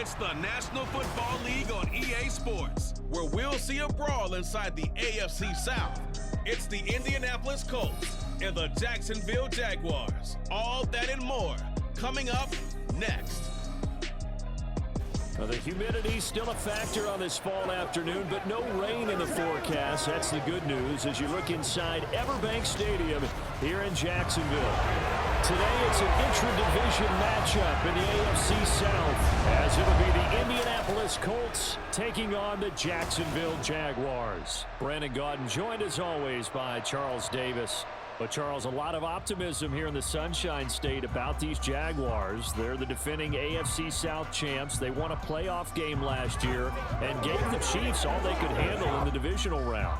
It's the National Football League on EA Sports, where we'll see a brawl inside the AFC South. It's the Indianapolis Colts and the Jacksonville Jaguars. All that and more coming up next. Well, the humidity's still a factor on this fall afternoon, but no rain in the forecast. That's the good news as you look inside Everbank Stadium here in Jacksonville. Today it's an intra-division matchup in the AFC South as it'll be the Indianapolis Colts taking on the Jacksonville Jaguars. Brandon Gaudin joined as always by Charles Davis. But, Charles, a lot of optimism here in the Sunshine State about these Jaguars. They're the defending AFC South champs. They won a playoff game last year and gave the Chiefs all they could handle in the divisional round.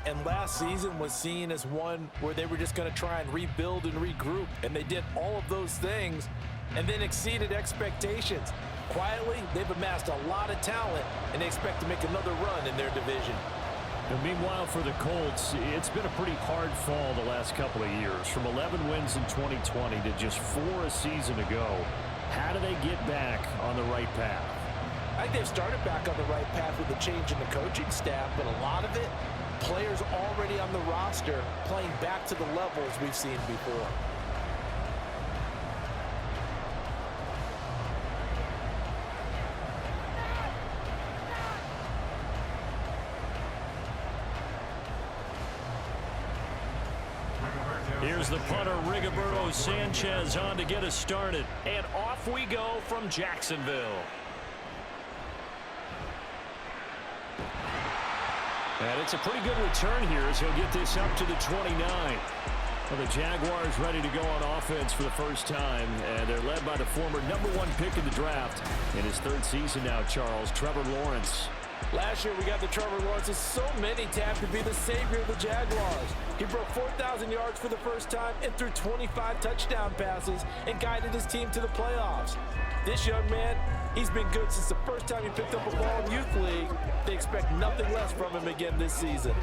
And last season was seen as one where they were just going to try and rebuild and regroup. And they did all of those things and then exceeded expectations. Quietly, they've amassed a lot of talent, and they expect to make another run in their division. And meanwhile, for the Colts, it's been a pretty hard fall the last couple of years. From 11 wins in 2020 to just 4 a season ago. How do they get back on the right path? I think they've started back on the right path with the change in the coaching staff, but a lot of it, players already on the roster playing back to the levels we've seen before. Here's the punter, Rigoberto Sanchez, on to get us started. And off we go from Jacksonville. And it's a pretty good return here as he'll get this up to the 29. Well, the Jaguars ready to go on offense for the first time, and they're led by the former #1 pick in the draft. In his 3rd season now, Charles, Trevor Lawrence. Last year, we got the Trevor Lawrences. So many tapped to be the savior of the Jaguars. He broke 4,000 yards for the first time and threw 25 touchdown passes and guided his team to the playoffs. This young man, he's been good since the first time he picked up a ball in Youth League. They expect nothing less from him again this season.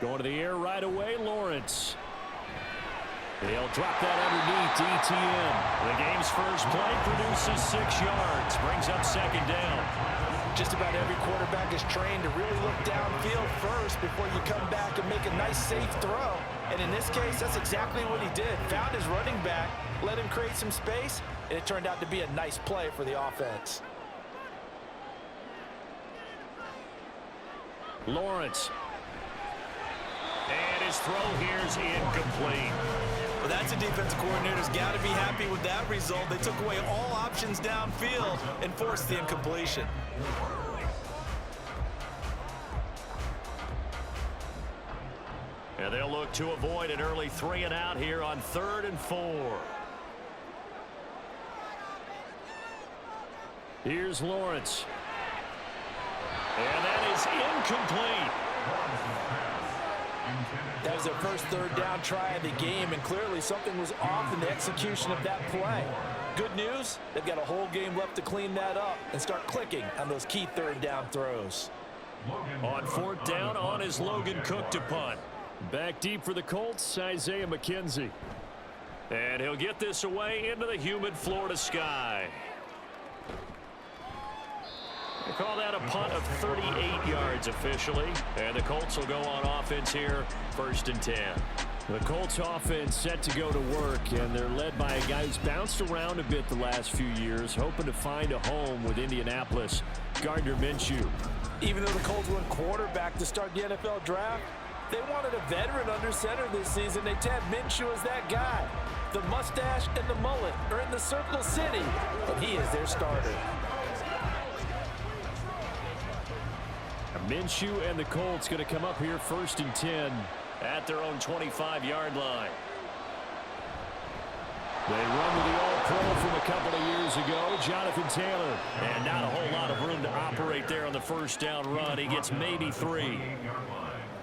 Going to the air right away, Lawrence. They'll drop that underneath to ETN. The game's first play produces 6 yards, brings up 2nd down. Just about every quarterback is trained to really look downfield first before you come back and make a nice, safe throw. And in this case, that's exactly what he did. Found his running back, let him create some space, and it turned out to be a nice play for the offense. Lawrence. And his throw here is incomplete. Well, that's a defensive coordinator's got to be happy with that result. They took away all options downfield and forced the incompletion. And they'll look to avoid an early 3 and out here on 3rd and 4. Here's Lawrence. And that is incomplete. That was their first 3rd down try of the game, and clearly something was off in the execution of that play. Good news, they've got a whole game left to clean that up and start clicking on those key 3rd down throws. On 4th down, on is Logan Cook to punt. Back deep for the Colts, Isaiah McKenzie. And he'll get this away into the humid Florida sky. They call that a punt of 38 yards officially. And the Colts will go on offense here, 1st and 10. The Colts offense set to go to work, and they're led by a guy who's bounced around a bit the last few years, hoping to find a home with Indianapolis, Gardner Minshew. Even though the Colts went quarterback to start the NFL draft, they wanted a veteran under center this season. They tabbed Minshew as that guy. The mustache and the mullet are in the Circle City, and he is their starter. Minshew and the Colts going to come up here 1st and 10 at their own 25-yard line. They run with the All-Pro from a couple of years ago, Jonathan Taylor. And not a whole lot of room to operate there on the 1st down run. He gets maybe 3.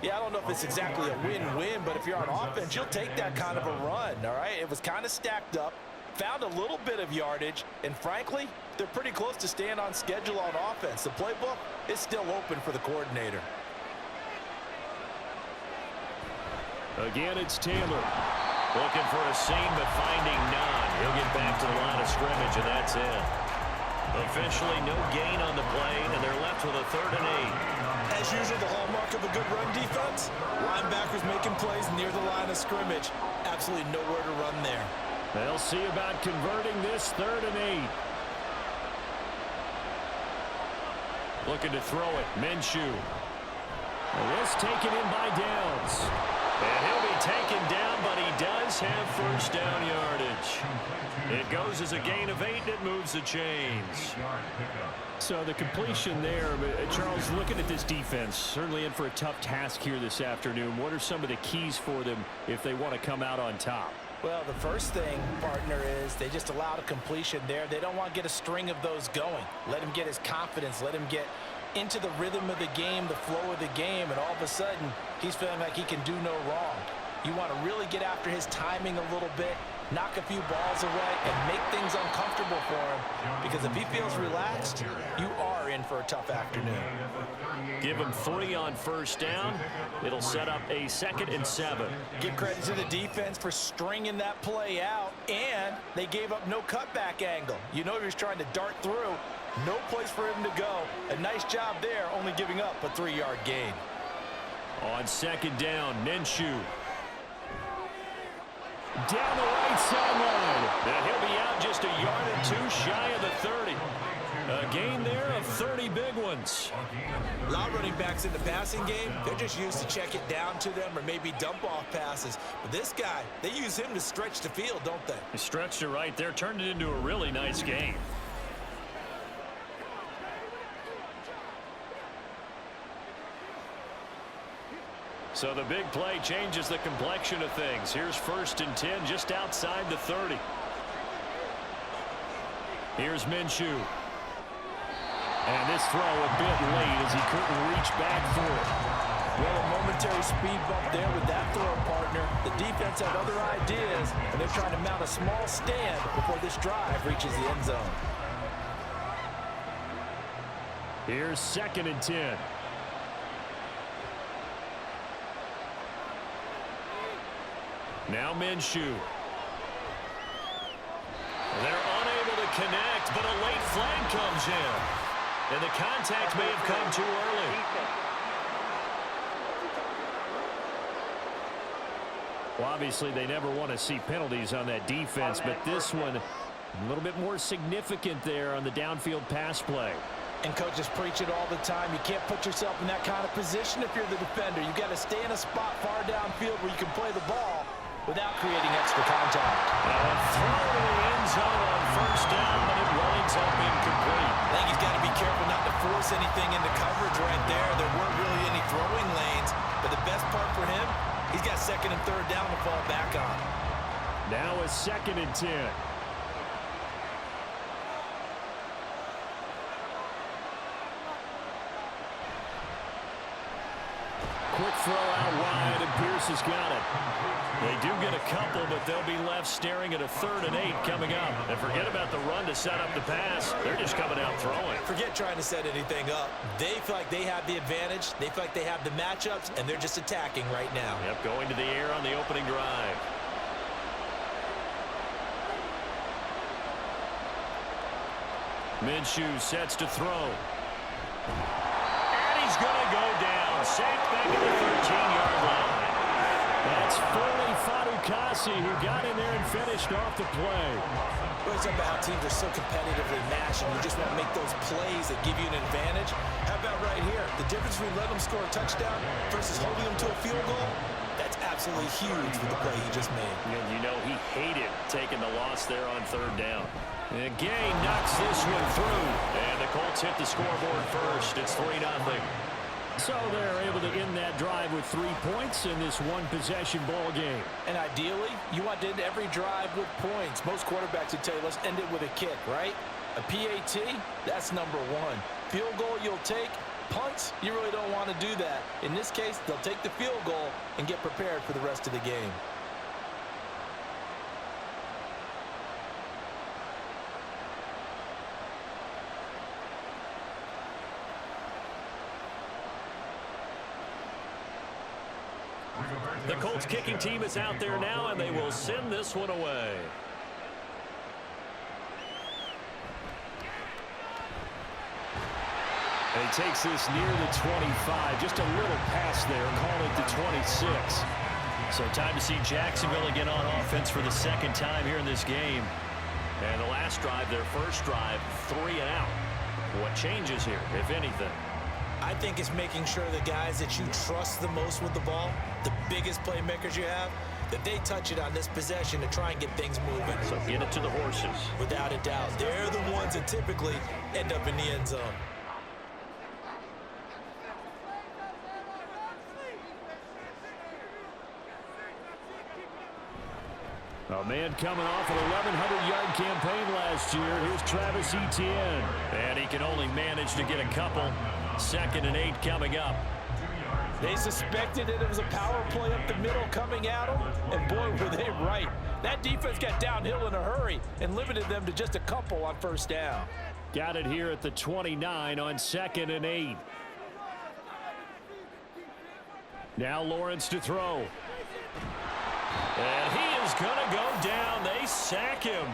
Yeah, I don't know if it's exactly a win-win, but if you're on offense, you'll take that kind of a run, all right? It was kind of stacked up, found a little bit of yardage, and frankly, they're pretty close to staying on schedule on offense. The playbook is still open for the coordinator. Again, it's Taylor. Looking for a seam, but finding none. He'll get back to the line of scrimmage, and that's it. Officially no gain on the play, and they're left with a 3rd and 8. As usual, the hallmark of a good run defense, linebackers making plays near the line of scrimmage. Absolutely nowhere to run there. They'll see about converting this 3rd and 8. Looking to throw it. Minshew. This taken in by Downs. And he'll be taken down, but he does have first down yardage. It goes as a gain of 8, and it moves the chains. So the completion there, Charles, looking at this defense, certainly in for a tough task here this afternoon. What are some of the keys for them if they want to come out on top? Well, the first thing, partner, is they just allowed a completion there. They don't want to get a string of those going. Let him get his confidence. Let him get into the rhythm of the game, the flow of the game, and all of a sudden, he's feeling like he can do no wrong. You want to really get after his timing a little bit, knock a few balls away, and make things uncomfortable for him. Because if he feels relaxed, you are in for a tough afternoon. Give him 3 on first down. It'll set up a 2nd and 7. Give credit to the defense for stringing that play out, and they gave up no cutback angle. You know he was trying to dart through. No place for him to go. A nice job there, only giving up a 3-yard gain. On 2nd down, Minshew. Down the right sideline. And he'll be out just a yard or 2 shy of the 30. A gain there of 30 big ones. A lot of running backs in the passing game, they're just used to check it down to them or maybe dump off passes. But this guy, they use him to stretch the field, don't they? He stretched it right there, turned it into a really nice game. So the big play changes the complexion of things. Here's 1st and 10 just outside the 30. Here's Minshew. And this throw a bit late as he couldn't reach back for it. Well, a momentary speed bump there with that throw, partner. The defense had other ideas, and they're trying to mount a small stand before this drive reaches the end zone. Here's 2nd and 10. Now Minshew. They're unable to connect, but a late flag comes in. And the contact may have come too early. Well, obviously, they never want to see penalties on that defense, but this one a little bit more significant there on the downfield pass play. And coaches preach it all the time. You can't put yourself in that kind of position if you're the defender. You've got to stay in a spot far downfield where you can play the ball without creating extra contact. Throw to the end zone on first down, but it winds up incomplete. I think he's got to be careful not to force anything into coverage right there. There weren't really any throwing lanes, but the best part for him, he's got 2nd and 3rd down to fall back on. Now a 2nd and 10. Quick throw out wide, and Pierce has got it. They do get a couple, but they'll be left staring at a 3rd and 8 coming up. And forget about the run to set up the pass. They're just coming out throwing. Forget trying to set anything up. They feel like they have the advantage. They feel like they have the matchups, and they're just attacking right now. Yep, going to the air on the opening drive. Minshew sets to throw. And he's going to go down. Sacked back at the 13-yard line. That's Foley Fatukasi who got in there and finished off the play. Well, it's about how teams are so competitively matched, and you just want to make those plays that give you an advantage. How about right here? The difference between letting them score a touchdown versus holding them to a field goal, that's absolutely huge for the play he just made. And you know he hated taking the loss there on 3rd down. And Gay knocks this one through. And the Colts hit the scoreboard first. It's 3-0. So they're able to end that drive with 3 points in this one-possession ball game. And ideally, you want to end every drive with points. Most quarterbacks would tell you, let's end it with a kick, right? A PAT, that's number 1. Field goal you'll take. Punts, you really don't want to do that. In this case, they'll take the field goal and get prepared for the rest of the game. The Colts kicking team is out there now, and they will send this one away. And he takes this near the 25. Just a little pass there. Call it the 26. So time to see Jacksonville again on offense for the second time here in this game. And the last drive, their first drive, 3 and out. What changes here, if anything? I think it's making sure the guys that you trust the most with the ball, the biggest playmakers you have, that they touch it on this possession to try and get things moving. So get it to the horses. Without a doubt. They're the ones that typically end up in the end zone. A man coming off an 1,100-yard campaign last year. Here's Travis Etienne. And he can only manage to get a couple. 2nd and 8 coming up. They suspected that it was a power play up the middle coming at them, and boy, were they right. That defense got downhill in a hurry and limited them to just a couple on first down. Got it here at the 29 on 2nd and 8. Now Lawrence to throw. And he is going to go down. They sack him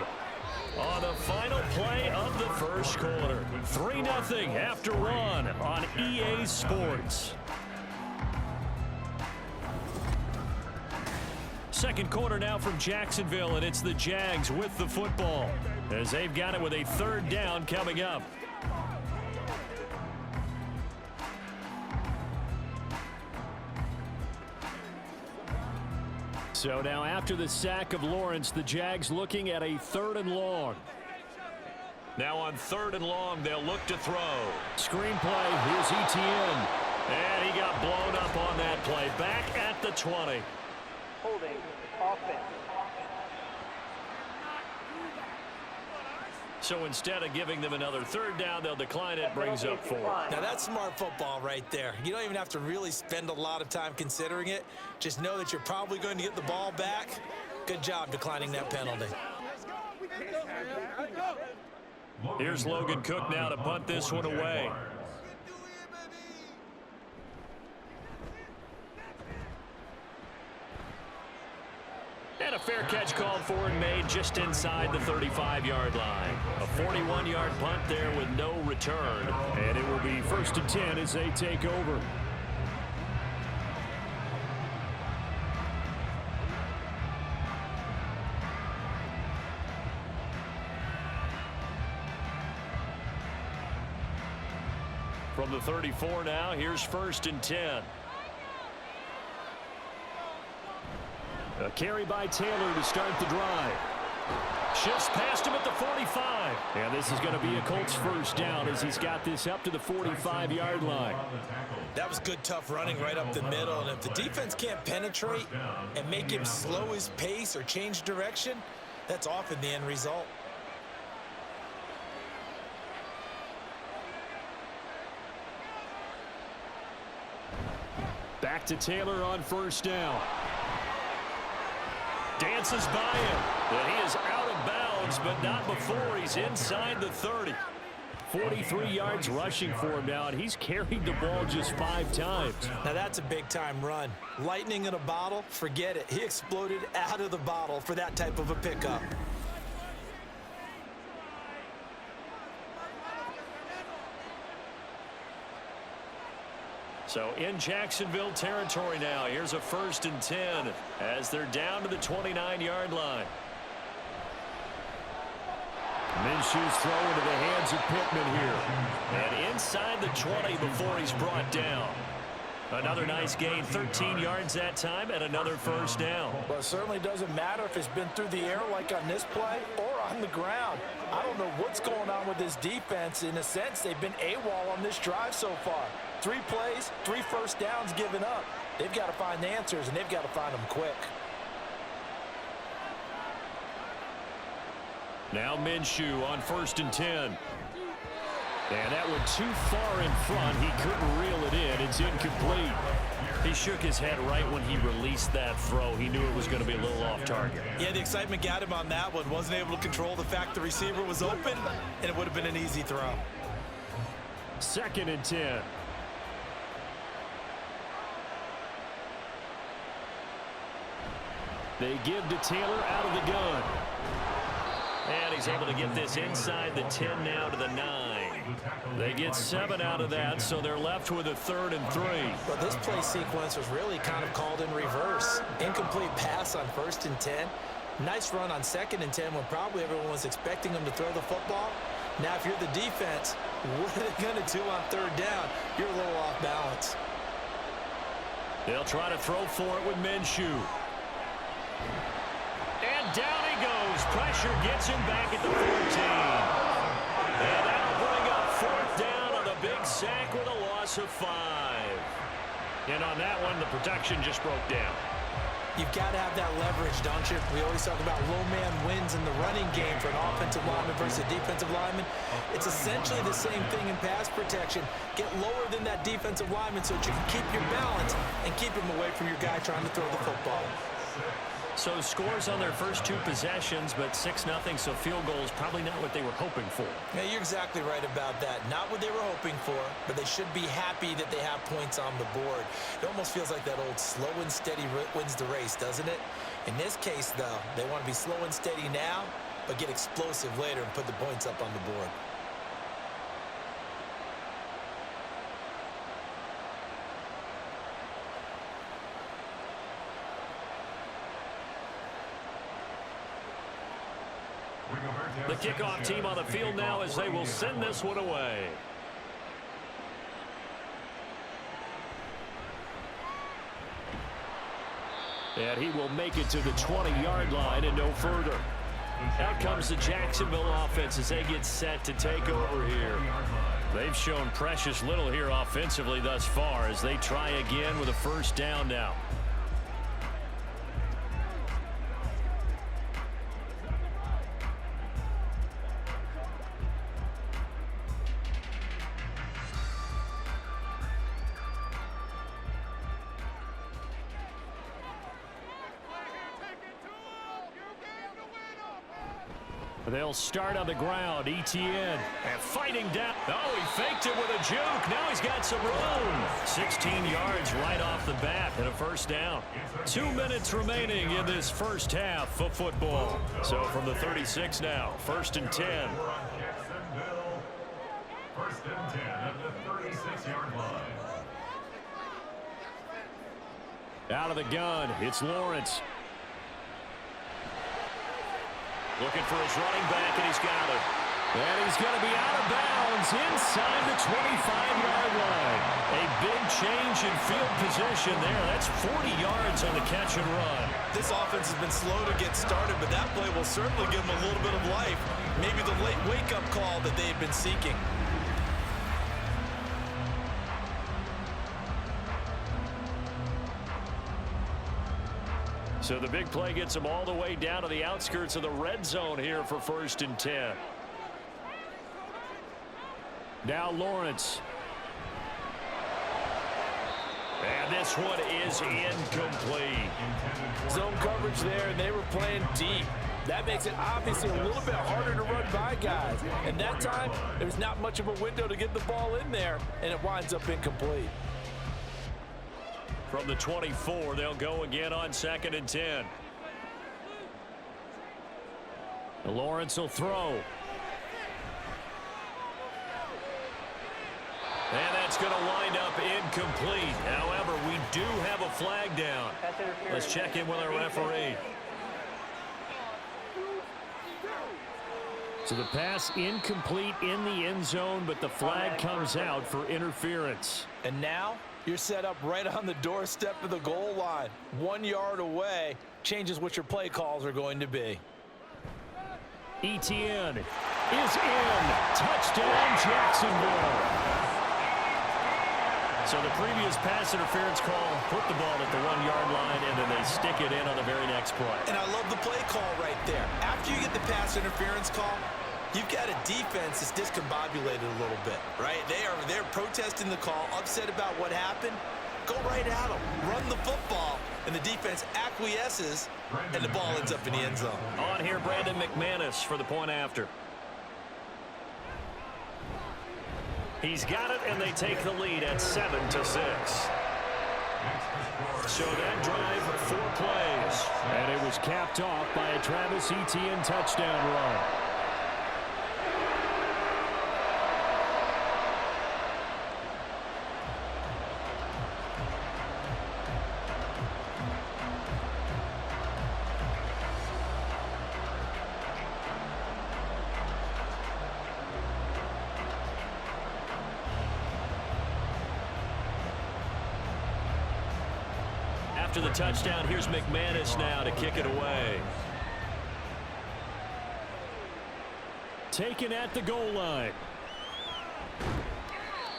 on the final play of the first quarter. 3-0 after 1 on EA Sports. Second quarter now from Jacksonville, and it's the Jags with the football as they've got it with a 3rd down coming up. So now after the sack of Lawrence, the Jags looking at a 3rd and long. Now on 3rd and long, they'll look to throw. Screen play, here's Etienne. And he got blown up on that play. Back at the 20. Holding offense. So instead of giving them another 3rd down, they'll decline it, brings up 4. Now that's smart football right there. You don't even have to really spend a lot of time considering it. Just know that you're probably going to get the ball back. Good job declining that penalty. Here's Logan Cook now to punt this one away. And a fair catch called for and made just inside the 35-yard line. A 41-yard punt there with no return. And it will be 1st and 10 as they take over. From the 34 now, here's 1st and 10. A carry by Taylor to start the drive. Shifts past him at the 45. And this is going to be a Colts 1st down as he's got this up to the 45-yard line. That was good, tough running right up the middle. And if the defense can't penetrate and make him slow his pace or change direction, that's often the end result. Back to Taylor on 1st down. Dances by him. And he is out of bounds, but not before he's inside the 30. 43 yards rushing for him now, and he's carried the ball just 5 times. Now that's a big-time run. Lightning in a bottle, forget it. He exploded out of the bottle for that type of a pickup. So in Jacksonville territory now. Here's a 1st and 10 as they're down to the 29-yard line. Minshew's throw into the hands of Pittman here. And inside the 20 before he's brought down. Another nice gain, 13 yards that time, and another 1st down. Well, it certainly doesn't matter if it's been through the air like on this play or on the ground. I don't know what's going on with this defense. In a sense, they've been AWOL on this drive so far. 3 plays, 3 1st downs given up. They've got to find the answers, and they've got to find them quick. Now Minshew on 1st and 10. And that went too far in front. He couldn't reel it in. It's incomplete. He shook his head right when he released that throw. He knew it was going to be a little off target. Yeah, the excitement got him on that one. Wasn't able to control the fact the receiver was open, and it would have been an easy throw. 2nd and 10. They give to Taylor out of the gun. And he's able to get this inside the 10 now to the 9. They get 7 out of that, so they're left with a 3rd and 3. But this play sequence was really kind of called in reverse. Incomplete pass on 1st and 10. Nice run on 2nd and 10 when probably everyone was expecting them to throw the football. Now, if you're the defense, what are they going to do on 3rd down? You're a little off balance. They'll try to throw for it with Minshew. And down he goes. Pressure gets him back at the 14. And that'll bring up 4th down on the big sack with a loss of 5. And on that one, the protection just broke down. You've got to have that leverage, don't you? We always talk about low man wins in the running game for an offensive lineman versus a defensive lineman. It's essentially the same thing in pass protection. Get lower than that defensive lineman so that you can keep your balance and keep him away from your guy trying to throw the football. So scores on their first 2 possessions, but 6-0, so field goal is probably not what they were hoping for. Yeah, you're exactly right about that. Not what they were hoping for, but they should be happy that they have points on the board. It almost feels like that old slow and steady wins the race, doesn't it? In this case, though, they want to be slow and steady now, but get explosive later and put the points up on the board. The kickoff team on the field now as they will send this one away. And he will make it to the 20-yard line and no further. Out comes the Jacksonville offense as they get set to take over here. They've shown precious little here offensively thus far as they try again with a 1st down now. They'll start on the ground. Etienne and fighting down. Oh, he faked it with a juke. Now he's got some room. 16 yards right off the bat and a 1st down. 2 minutes remaining in this first half of football. So from the 36 now, 1st and 10. Jacksonville, 1st and 10 at the 36-yard line. Out of the gun, it's Lawrence. Looking for his running back, and he's got it. And he's going to be out of bounds inside the 25-yard line. A big change in field position there. That's 40 yards on the catch and run. This offense has been slow to get started, but that play will certainly give them a little bit of life. Maybe the late wake-up call that they've been seeking. So the big play gets them all the way down to the outskirts of the red zone here for 1st and 10. Now Lawrence. And this one is incomplete. Zone coverage there, and they were playing deep. That makes it obviously a little bit harder to run by guys. And that time, there was not much of a window to get the ball in there, and it winds up incomplete. From the 24, they'll go again on 2nd and 10. Lawrence will throw. And that's going to wind up incomplete. However, we do have a flag down. Let's check in with our referee. So the pass incomplete in the end zone, but the flag comes out for interference. And now you're set up right on the doorstep of the goal line. 1 yard away changes what your play calls are going to be. Etienne is in. Touchdown, Jacksonville. So the previous pass interference call put the ball at the 1 yard line, and then they stick it in on the very next play. And I love the play call right there. After you get the pass interference call, you've got a defense that's discombobulated a little bit, right? They're protesting the call, upset about what happened. Go right at them. Run the football, and the defense acquiesces, and the ball ends up in the end zone. On here, Brandon McManus for the point after. He's got it, and they take the lead at 7-6. So that drive, 4 plays. And it was capped off by a Travis Etienne touchdown run. After the touchdown, here's McManus now to kick it away. Taken at the goal line.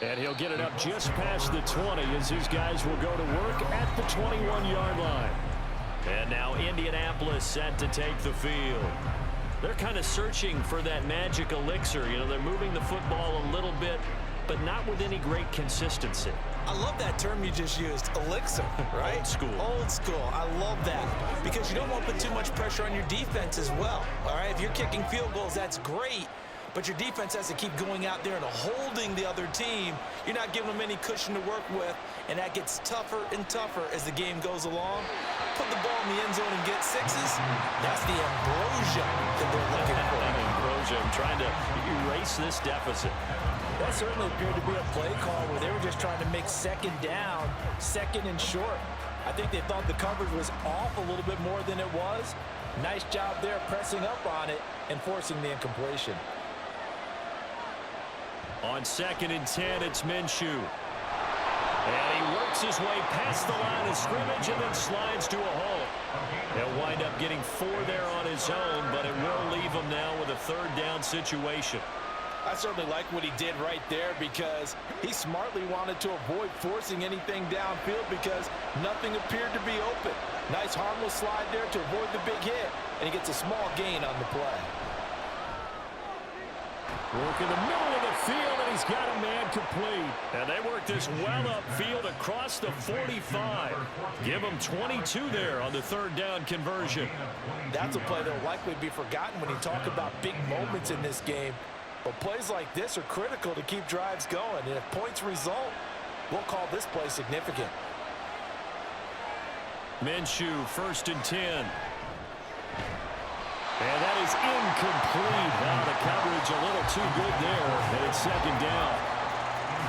And he'll get it up just past the 20 as his guys will go to work at the 21-yard line. And now Indianapolis set to take the field. They're kind of searching for that magic elixir. You know, they're moving the football a little bit, but not with any great consistency. I love that term you just used, elixir, right? Old school. Old school. I love that because you don't want to put too much pressure on your defense as well, all right? If you're kicking field goals, that's great, but your defense has to keep going out there and holding the other team. You're not giving them any cushion to work with, and that gets tougher and tougher as the game goes along. Put the ball in the end zone and get 6s. That's the ambrosia that they're looking for. Ambrosia, I'm trying to erase this deficit. That certainly appeared to be a play call where they were just trying to make second down, second and short. I think they thought the coverage was off a little bit more than it was. Nice job there pressing up on it and forcing the incompletion. On 2nd and 10, it's Minshew. And he works his way past the line of scrimmage and then slides to a halt. He'll wind up getting 4 there on his own, but it will leave him now with a 3rd down situation. I certainly like what he did right there because he smartly wanted to avoid forcing anything downfield because nothing appeared to be open. Nice harmless slide there to avoid the big hit, and he gets a small gain on the play. Work in the middle of the field, and he's got a man complete. And they work this well upfield across the 45. Give him 22 there on the 3rd down conversion. That's a play that will likely be forgotten when you talk about big moments in this game. But plays like this are critical to keep drives going. And if points result, we'll call this play significant. Minshew, 1st and 10. And that is incomplete. Now the coverage a little too good there. And it's 2nd down.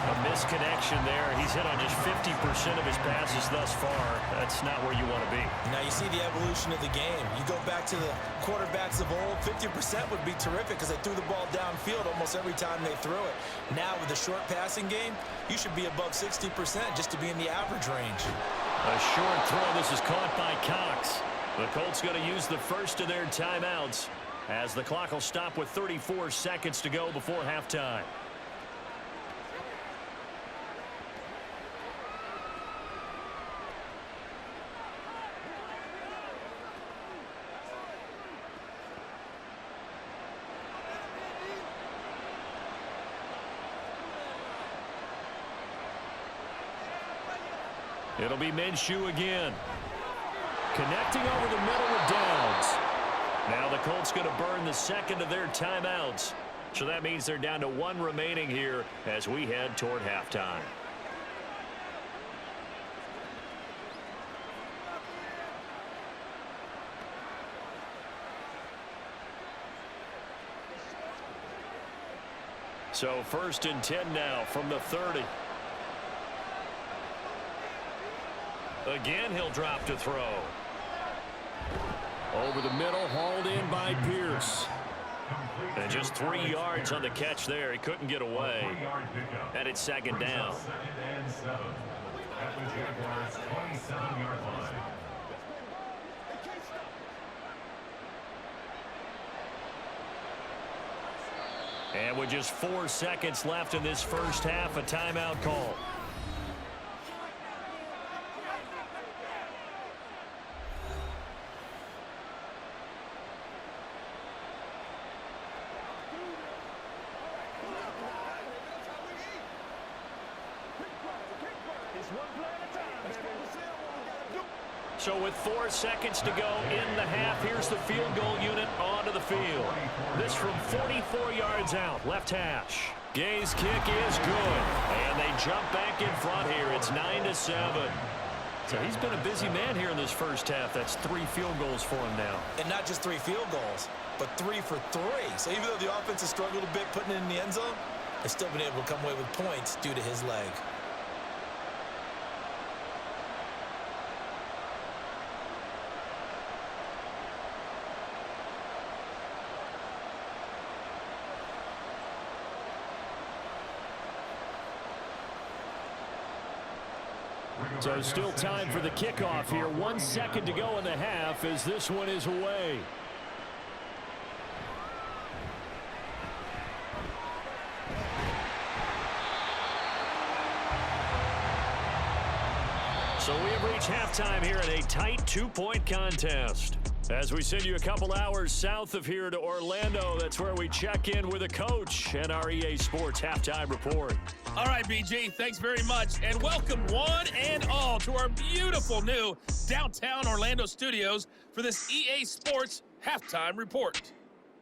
A misconnection there. He's hit on just 50% of his passes thus far. That's not where you want to be. Now you see the evolution of the game. You go back to the quarterbacks of old, 50% would be terrific because they threw the ball downfield almost every time they threw it. Now with the short passing game, you should be above 60% just to be in the average range. A short throw. This is caught by Cox. The Colts going to use the first of their timeouts as the clock will stop with 34 seconds to go before halftime. It'll be Minshew again. Connecting over the middle with Downs. Now the Colts going to burn the 2nd of their timeouts. So that means they're down to 1 remaining here as we head toward halftime. So 1st and 10 now from the 30. Again, he'll drop to throw. Over the middle, hauled in by Pierce. And just 3 yards on the catch there. He couldn't get away. And it's 2nd down. At the Jaguars' 27-yard line. And with just 4 seconds left in this first half, a timeout call. So with 4 seconds to go in the half, here's the field goal unit onto the field. This from 44 yards out, left hash. Gay's kick is good, and they jump back in front here. It's 9-7. So he's been a busy man here in this first half. That's 3 field goals for him now. And not just 3 field goals, but 3 for 3. So even though the offense has struggled a bit putting it in the end zone, they've still been able to come away with points due to his leg. So still time for the kickoff here. 1 second to go in the half as this one is away. So we have reached halftime here in a tight 2-point contest. As we send you a couple hours south of here to Orlando, that's where we check in with a coach and our EA Sports Halftime Report. All right, BG, thanks very much. And welcome one and all to our beautiful new downtown Orlando studios for this EA Sports Halftime Report.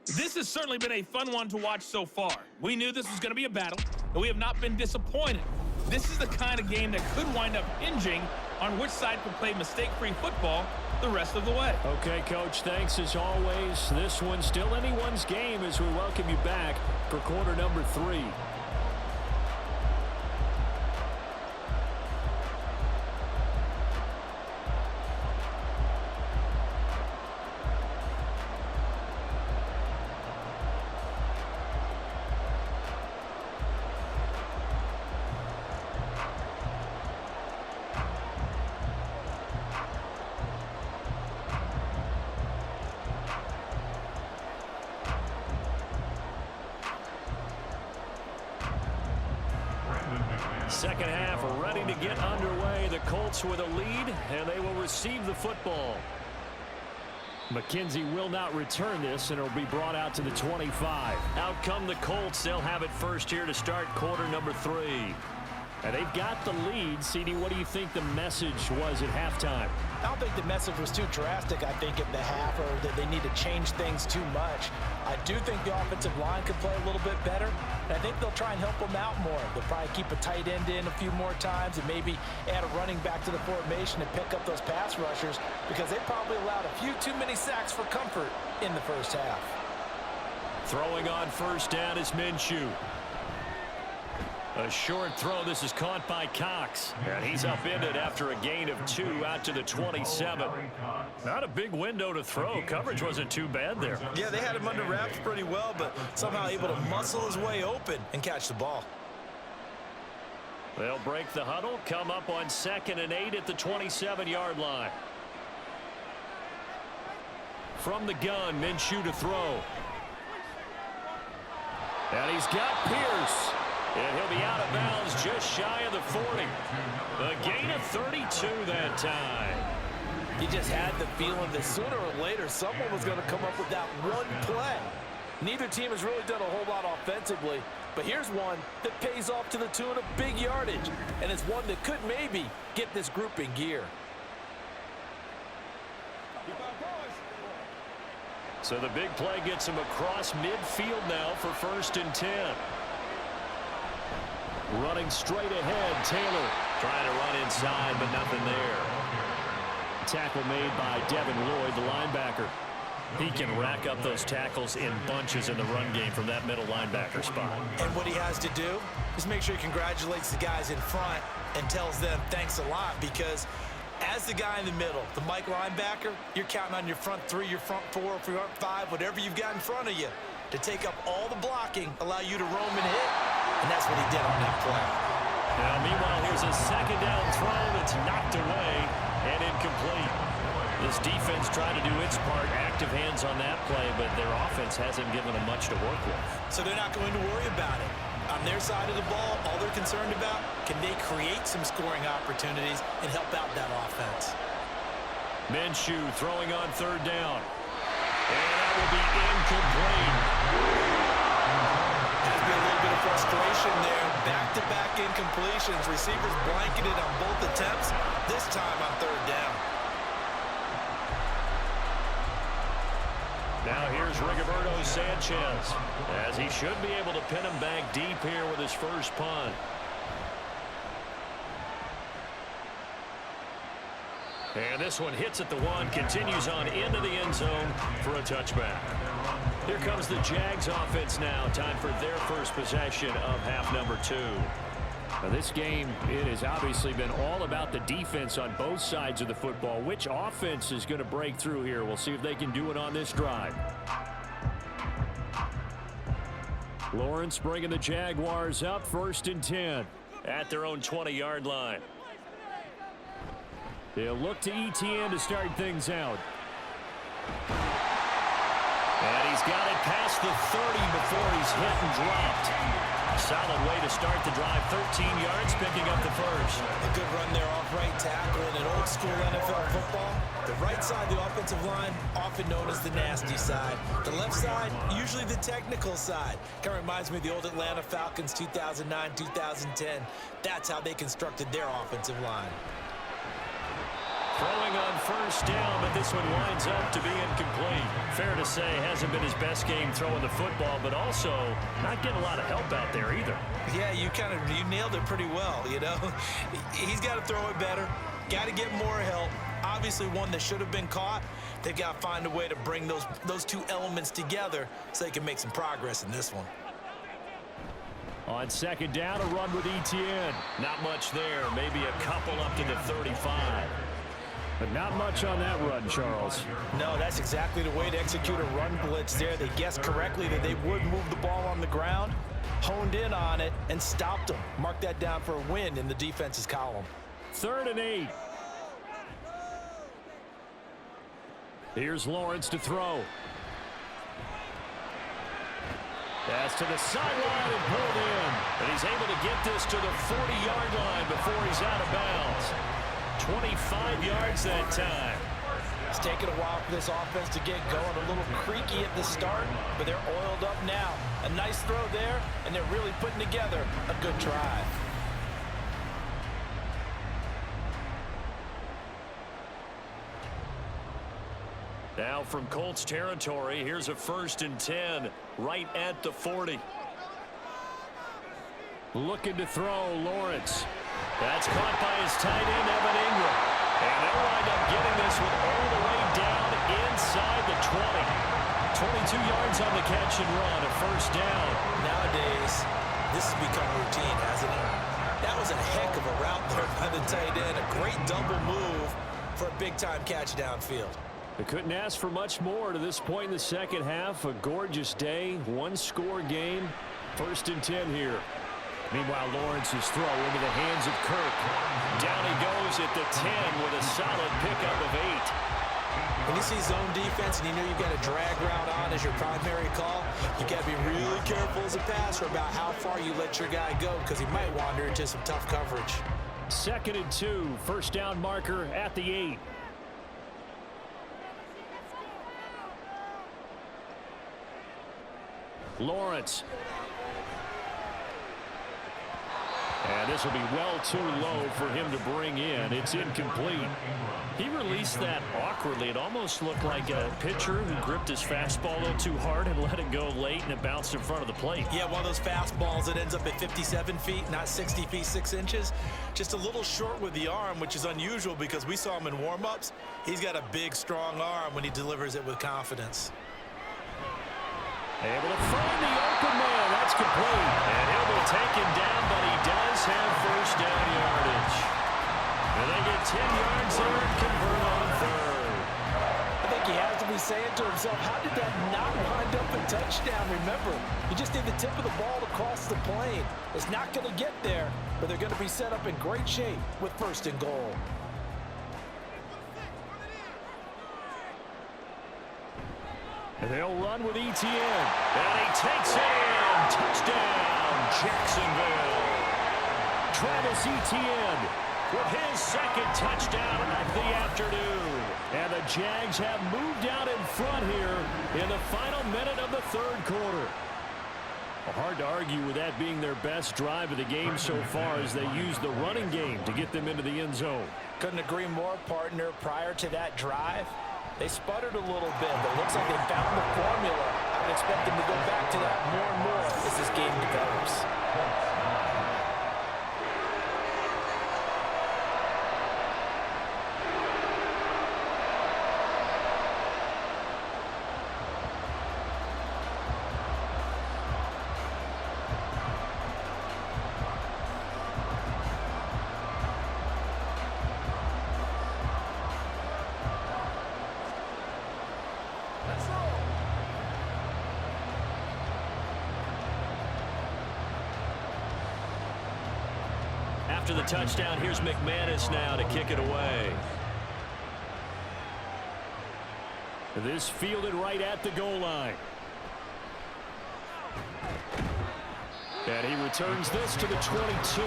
This has certainly been a fun one to watch so far. We knew this was going to be a battle, and we have not been disappointed. This is the kind of game that could wind up hinging on which side can play mistake-free football the rest of the way. Okay, Coach, thanks as always. This one's still anyone's game as we welcome you back for quarter number 3. Second half ready to get underway. The Colts with a lead, and they will receive the football. McKenzie will not return this, and it'll be brought out to the 25. Out come the Colts. They'll have it first here to start quarter number 3. And they've got the lead. CD, what do you think the message was at halftime? I don't think the message was too drastic, I think, at the half, or that they need to change things too much. I do think the offensive line could play a little bit better, and I think they'll try and help them out more. They'll probably keep a tight end in a few more times and maybe add a running back to the formation and pick up those pass rushers because they probably allowed a few too many sacks for comfort in the first half. Throwing on first down is Minshew. A short throw. This is caught by Cox. And he's upended after a gain of 2 out to the 27. Not a big window to throw. Coverage wasn't too bad there. Yeah, they had him under wraps pretty well, but somehow able to muscle his way open and catch the ball. They'll break the huddle, come up on 2nd and 8 at the 27-yard line. From the gun, Minshew to throw. And he's got Pierce. And he'll be out of bounds just shy of the 40. A gain of 32 that time. He just had the feeling that sooner or later someone was going to come up with that one play. Neither team has really done a whole lot offensively, but here's one that pays off to the tune of big yardage, and it's one that could maybe get this group in gear. So the big play gets him across midfield now for 1st and 10. Running straight ahead, Taylor trying to run inside, but nothing there. Tackle made by Devin Lloyd, the linebacker. He can rack up those tackles in bunches in the run game from that middle linebacker spot. And what he has to do is make sure he congratulates the guys in front and tells them thanks a lot, because as the guy in the middle, the Mike linebacker, you're counting on your front 3, your front 4, front 5, whatever you've got in front of you to take up all the blocking, allow you to roam and hit. And that's what he did on that play. Now, meanwhile, here's a 2nd down throw that's knocked away and incomplete. This defense tried to do its part, active hands on that play, but their offense hasn't given them much to work with. So they're not going to worry about it. On their side of the ball, all they're concerned about, can they create some scoring opportunities and help out that offense? Minshew throwing on 3rd down. And that will be incomplete. Has been a little bit of frustration there. Back-to-back incompletions. Receivers blanketed on both attempts, this time on 3rd down. Now here's Rigoberto Sanchez, as he should be able to pin him back deep here with his first punt. And this one hits at the 1, continues on into the end zone for a touchback. Here comes the Jags offense now. Time for their first possession of half number 2. Now this game, it has obviously been all about the defense on both sides of the football. Which offense is going to break through here? We'll see if they can do it on this drive. Lawrence bringing the Jaguars up, 1st and 10 at their own 20-yard line. They'll look to ETN to start things out. And he's got it past the 30 before he's hit and dropped. Solid way to start the drive. 13 yards, picking up the first. A good run there off right tackle in an old school NFL football. The right side of the offensive line, often known as the nasty side. The left side, usually the technical side. Kind of reminds me of the old Atlanta Falcons 2009, 2010. That's how they constructed their offensive line. Throwing on 1st down, but this one winds up to be incomplete. Fair to say, hasn't been his best game throwing the football, but also not getting a lot of help out there either. Yeah, you nailed it pretty well, you know. He's got to throw it better, got to get more help. Obviously one that should have been caught. They've got to find a way to bring those two elements together so they can make some progress in this one. On 2nd down, a run with ETN. Not much there, maybe a couple up to the 35. But not much on that run, Charles. No, that's exactly the way to execute a run blitz there. They guessed correctly that they would move the ball on the ground, honed in on it, and stopped them. Mark that down for a win in the defense's column. 3rd and 8. Here's Lawrence to throw. Pass to the sideline and pulled in. And he's able to get this to the 40-yard line before he's out of bounds. 25 yards that time. It's taken a while for this offense to get going. A little creaky at the start, but they're oiled up now. A nice throw there, and they're really putting together a good drive. Now from Colts territory, here's a 1st and 10 right at the 40. Looking to throw, Lawrence. That's caught by his tight end, Evan Ingram. And they'll wind up getting this one all the way down inside the 20. 22 yards on the catch and run, a 1st down. Nowadays, this has become routine, hasn't it? That was a heck of a route there by the tight end. A great double move for a big-time catch downfield. They couldn't ask for much more to this point in the 2nd half. A gorgeous day, 1-score game. 1st and 10 here. Meanwhile, Lawrence's throw into the hands of Kirk. Down he goes at the 10 with a solid pickup of 8. When you see zone defense and you know you've got a drag route on as your primary call, you got to be really careful as a passer about how far you let your guy go because he might wander into some tough coverage. 2nd and 2, 1st down marker at the 8. Lawrence. And this will be well too low for him to bring in. It's incomplete. He released that awkwardly. It almost looked like a pitcher who gripped his fastball a little too hard and let it go late, and it bounced in front of the plate. Yeah, one of those fastballs that ends up at 57 feet, not 60 feet, 6 inches. Just a little short with the arm, which is unusual because we saw him in warm-ups. He's got a big, strong arm when he delivers it with confidence. Able to find the open man. That's complete. And he'll be taken down, but he does have 1st down yardage. And they get 10 yards there and convert on 3rd. I think he has to be saying to himself, how did that not wind up a touchdown? Remember, you just need the tip of the ball to cross the plane. It's not going to get there, but they're going to be set up in great shape with 1st and goal. And they'll run with ETN. And he takes it in. Touchdown, Jacksonville. Travis Etienne with his 2nd touchdown of the afternoon. And the Jags have moved out in front here in the final minute of the 3rd quarter. Well, hard to argue with that being their best drive of the game so far as they use the running game to get them into the end zone. Couldn't agree more, partner. Prior to that drive, they sputtered a little bit, but it looks like they found the formula. I would expect them to go back to that more and more as this game develops. After the touchdown, here's McManus now to kick it away. This fielded right at the goal line. And he returns this to the 22.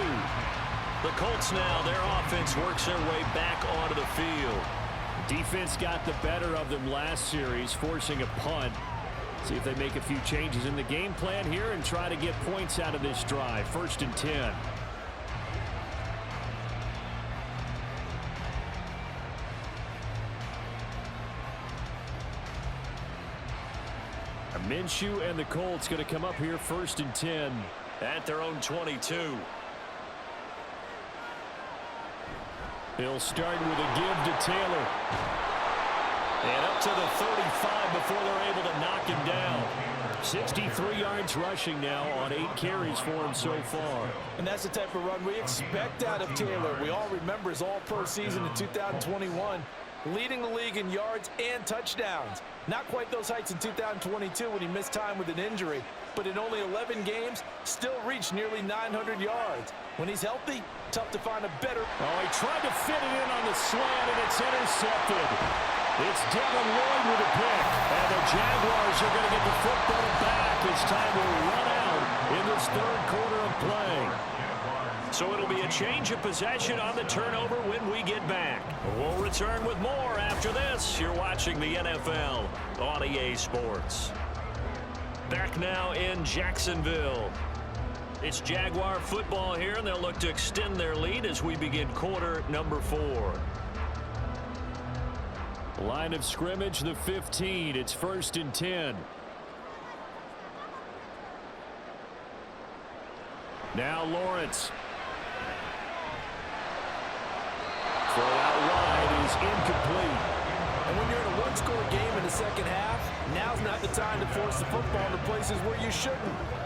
The Colts now, their offense works their way back onto the field. Defense got the better of them last series, forcing a punt. See if they make a few changes in the game plan here and try to get points out of this drive. 1st and 10. Minshew and the Colts going to come up here 1st and 10 at their own 22. He'll start with a give to Taylor. And up to the 35 before they're able to knock him down. 63 yards rushing now on 8 carries for him so far. And that's the type of run we expect out of Taylor. We all remember his all-pro season in 2021. Leading the league in yards and touchdowns. Not quite those heights in 2022 when he missed time with an injury, but in only 11 games, still reached nearly 900 yards. When he's healthy, tough to find a better... Oh, he tried to fit it in on the slant, and it's intercepted. It's Devin Lloyd with a pick, and the Jaguars are going to get the football back as time will run out in this 3rd quarter of play. So it'll be a change of possession on the turnover when we get back. We'll return with more after this. You're watching the NFL on EA Sports. Back now in Jacksonville. It's Jaguar football here, and they'll look to extend their lead as we begin quarter number 4. Line of scrimmage, the 15. It's 1st and 10. Now Lawrence. Throw out wide is incomplete. And when you're in a one-score game in the second half, now's not the time to force the football to places where you shouldn't.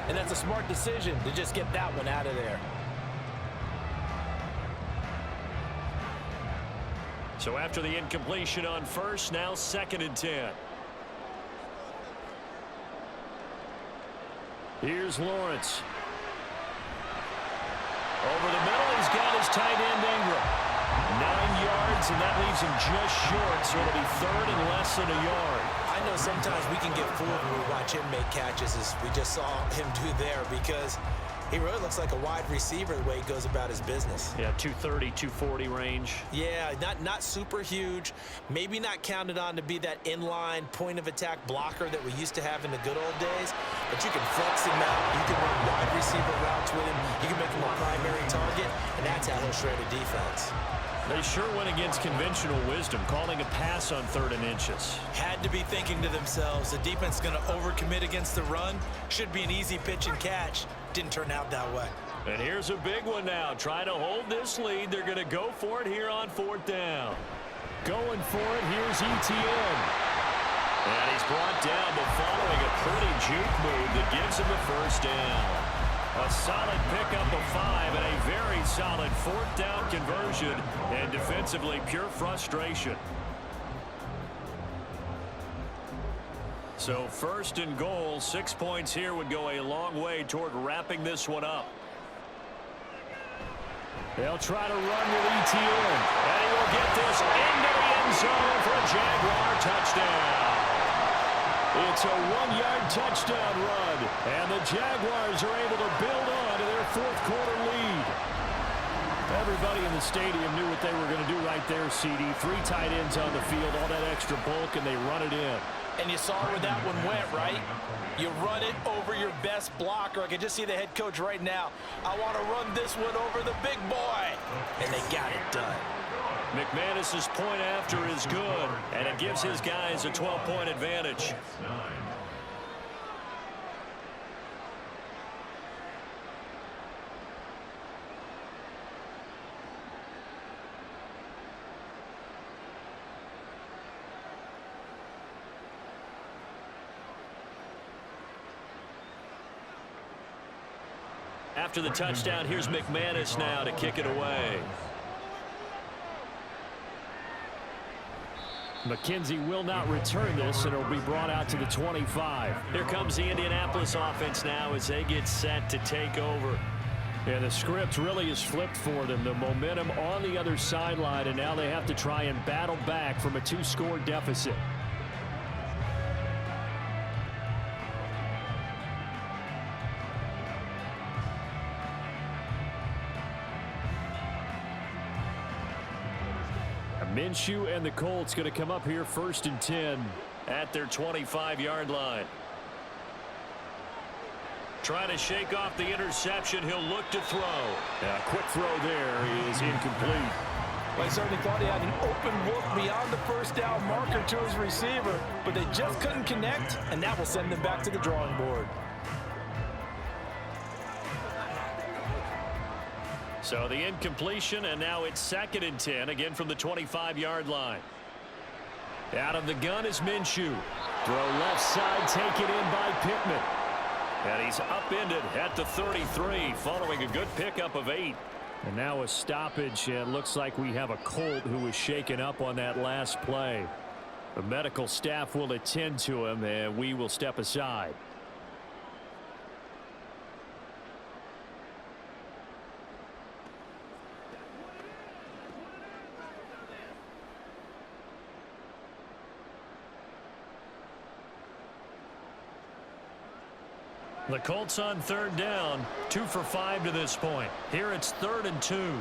And that's a smart decision to just get that one out of there. So after the incompletion on 1st, now 2nd and 10. Here's Lawrence. Over the middle, he's got his tight end Ingram. 9 yards, and that leaves him just short, so it'll be 3rd and less than a yard. I know sometimes we can get fooled when we watch him make catches, as we just saw him do there, because he really looks like a wide receiver the way he goes about his business. Yeah, 230, 240 range. Yeah, not super huge. Maybe not counted on to be that inline point-of-attack blocker that we used to have in the good old days, but you can flex him out. You can run wide receiver routes with him. You can make him a primary target, and that's how he'll shred a defense. They sure went against conventional wisdom, calling a pass on 3rd and inches. Had to be thinking to themselves, the defense is going to overcommit against the run. Should be an easy pitch and catch. Didn't turn out that way. And here's a big one now. Trying to hold this lead. They're going to go for it here on 4th down. Going for it. Here's ETN. And he's brought down, but following a pretty juke move that gives him the 1st down. A solid pickup of 5 and a very solid 4th down conversion, and defensively pure frustration. So 1st and goal, 6 points here would go a long way toward wrapping this one up. They'll try to run with ETN, and he will get this into the end zone for a Jaguar touchdown. It's a 1-yard touchdown run, and the Jaguars are able to build on to their 4th quarter lead. Everybody in the stadium knew what they were going to do right there, CD. 3 tight ends on the field, all that extra bulk, and they run it in. And you saw where that one went, right? You run it over your best blocker. I can just see the head coach right now. I want to run this one over the big boy. And they got it done. McManus's point after is good, and it gives his guys a 12-point advantage. After the touchdown, here's McManus now to kick it away. McKenzie will not return this, and it'll be brought out to the 25. Here comes the Indianapolis offense now as they get set to take over. And the script really is flipped for them. The momentum on the other sideline, and now they have to try and battle back from a 2-score deficit. Minshew and the Colts going to come up here 1st and 10 at their 25-yard line. Trying to shake off the interception. He'll look to throw. A quick throw there is incomplete. Well, he certainly thought he had an open look beyond the first down marker to his receiver, but they just couldn't connect, and that will send them back to the drawing board. So the incompletion, and now it's 2nd and 10, again from the 25-yard line. Out of the gun is Minshew. Throw left side, taken in by Pittman. And he's upended at the 33, following a good pickup of 8. And now a stoppage, and it looks like we have a Colt who was shaken up on that last play. The medical staff will attend to him, and we will step aside. The Colts on 3rd down, 2 for 5 to this point. Here it's 3rd and 2.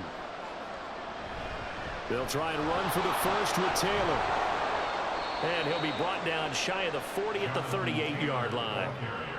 They'll try and run for the first with Taylor. And he'll be brought down shy of the 40 at the 38-yard line.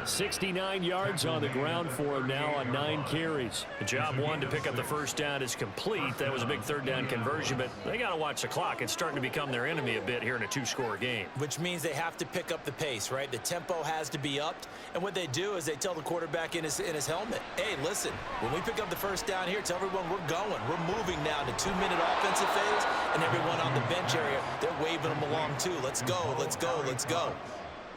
69 yards on the ground for him now on 9 carries. The job 1 to pick up the first down is complete. That was a big 3rd down conversion, but they got to watch the clock. It's starting to become their enemy a bit here in a 2-score game. Which means they have to pick up the pace, right? The tempo has to be upped. And what they do is they tell the quarterback in his helmet, hey, listen, when we pick up the first down here, tell everyone we're going. We're moving now to 2-minute offensive phase, and everyone on the bench area, they're waving them along too. Let's go, let's go, let's go.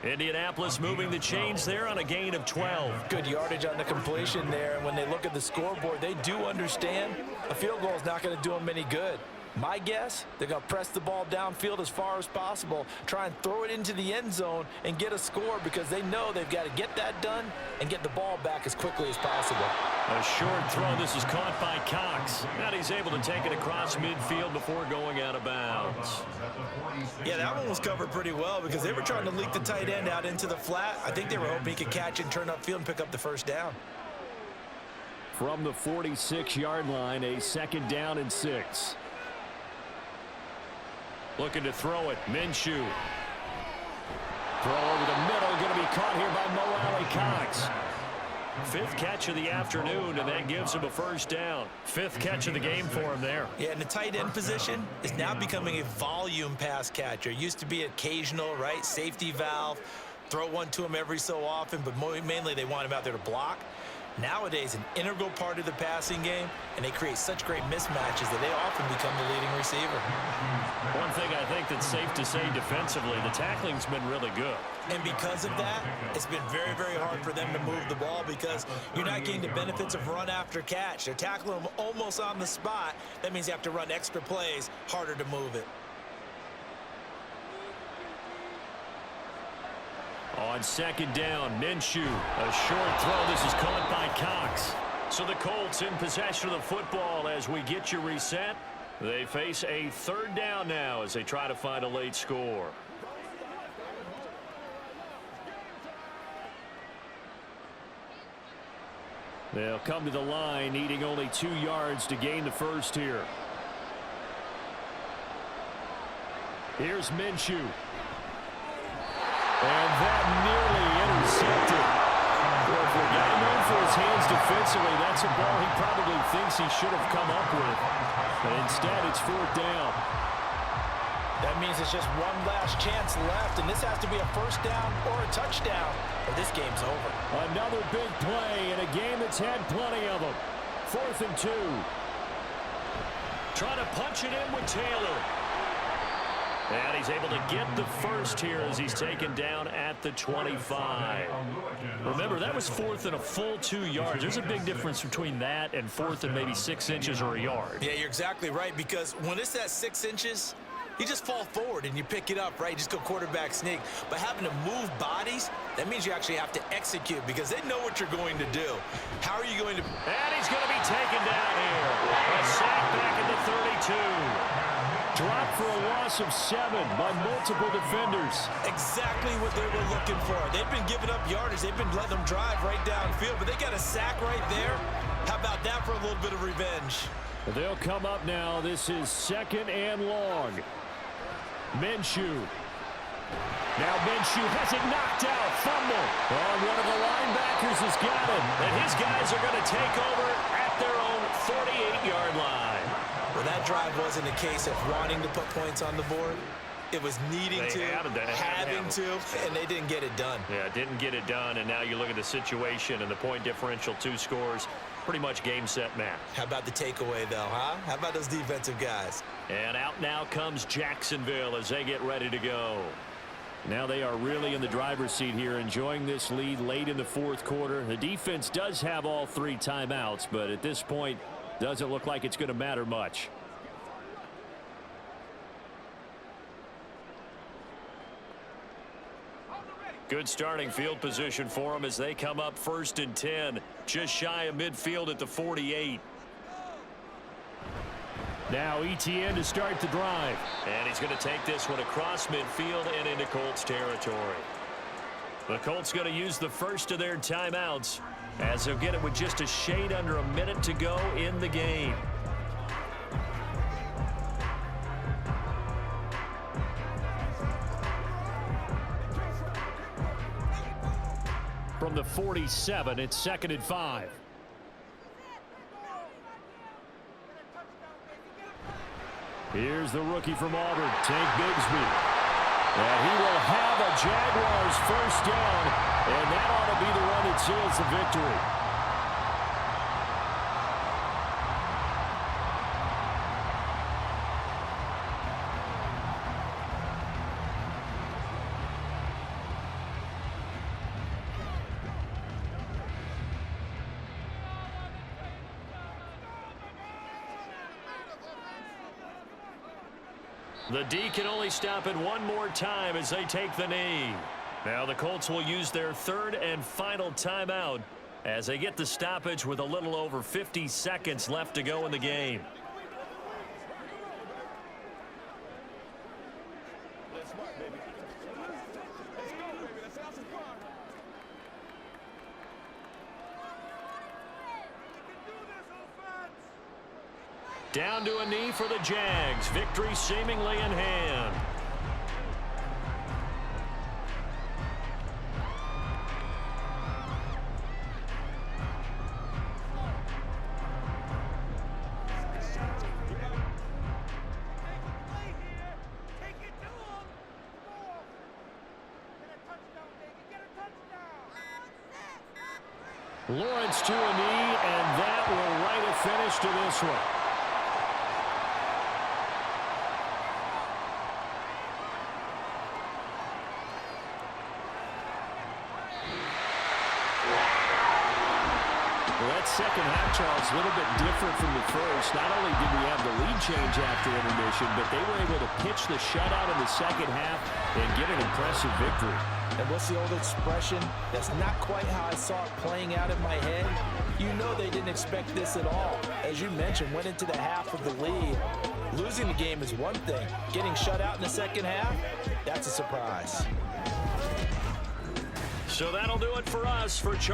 Indianapolis moving the chains there on a gain of 12. Good yardage on the completion there, and when they look at the scoreboard, they do understand a field goal is not going to do them any good. My guess, they're going to press the ball downfield as far as possible, try and throw it into the end zone and get a score because they know they've got to get that done and get the ball back as quickly as possible. A short throw. This is caught by Cox. And he's able to take it across midfield before going out of bounds. Yeah, that one was covered pretty well because they were trying to leak the tight end out into the flat. I think they were hoping he could catch it and turn upfield and pick up the first down. From the 46-yard line, a 2nd down and 6. Looking to throw it. Minshew. Throw over the middle. Going to be caught here by Mo Alley Cox. 5th catch of the afternoon, and that gives him a first down. 5th catch of the game for him there. Yeah, and the tight end position is now becoming a volume pass catcher. Used to be occasional, right? Safety valve. Throw one to him every so often, but mainly they want him out there to block. Nowadays, an integral part of the passing game, and they create such great mismatches that they often become the leading receiver. One thing I think that's safe to say defensively, the tackling's been really good. And because of that, it's been very, very hard for them to move the ball because you're not getting the benefits of run after catch. They're tackling them almost on the spot. That means you have to run extra plays, harder to move it. On 2nd down, Minshew. A short throw. This is caught by Cox. So the Colts in possession of the football as we get you reset. They face a 3rd down now as they try to find a late score. They'll come to the line, needing only 2 yards to gain the first here. Here's Minshew. And that nearly intercepted. Well, for a guy known for his hands defensively, that's a ball he probably thinks he should have come up with. But instead, it's 4th down. That means it's just one last chance left, and this has to be a first down or a touchdown, or this game's over. Another big play in a game that's had plenty of them. 4th and 2. Trying to punch it in with Taylor. And he's able to get the first here as he's taken down at the 25. Remember, that was 4th and a full 2 yards. There's a big difference between that and 4th and maybe 6 inches or a yard. Yeah, you're exactly right, because when it's at 6 inches, You just fall forward and you pick it up, right? Just go quarterback sneak. But having to move bodies, that means you actually have to execute because they know what you're going to do. How are you going to... And he's going to be taken down here. A sack back at the 32. Dropped for a loss of 7 by multiple defenders. Exactly what they were looking for. They've been giving up yardage. They've been letting them drive right downfield, but they got a sack right there. How about that for a little bit of revenge? They'll come up now. This is 2nd and long. Minshew. Now Minshew has it knocked out. Fumble. Oh, one of the linebackers has got it. And his guys are going to take over at their own 48-yard line. Well, that drive wasn't a case of wanting to put points on the board. It was needing to, having to, and they didn't get it done. Yeah, didn't get it done, and now you look at the situation and the point differential, 2 scores, pretty much game, set, match. How about the takeaway, though, huh? How about those defensive guys? And out now comes Jacksonville as they get ready to go. Now they are really in the driver's seat here, enjoying this lead late in the 4th quarter. The defense does have all 3 timeouts, but at this point, doesn't look like it's going to matter much. Good starting field position for them as they come up 1st and 10. Just shy of midfield at the 48. Now Etienne to start the drive. And he's going to take this one across midfield and into Colts territory. The Colts going to use the first of their timeouts as they'll get it with just a shade under a minute to go in the game. From the 47, it's 2nd and 5. Here's the rookie from Auburn, Tank Bigsby. And he will have a Jaguars first down, and that ought to be the one that seals the victory. The D can only stop it one more time as they take the knee. Now the Colts will use their 3rd and final timeout as they get the stoppage with a little over 50 seconds left to go in the game. Down to a knee for the Jags. Victory seemingly in hand. Lawrence to a knee, and that will write a finish to this one. Second half, Charles, a little bit different from the first. Not only did we have the lead change after intermission, but they were able to pitch the shutout in the second half and get an impressive victory. And what's the old expression? That's not quite how I saw it playing out in my head. You know they didn't expect this at all. As you mentioned, went into the half of the lead. Losing the game is one thing. Getting shut out in the second half, that's a surprise. So that'll do it for us. For Charles.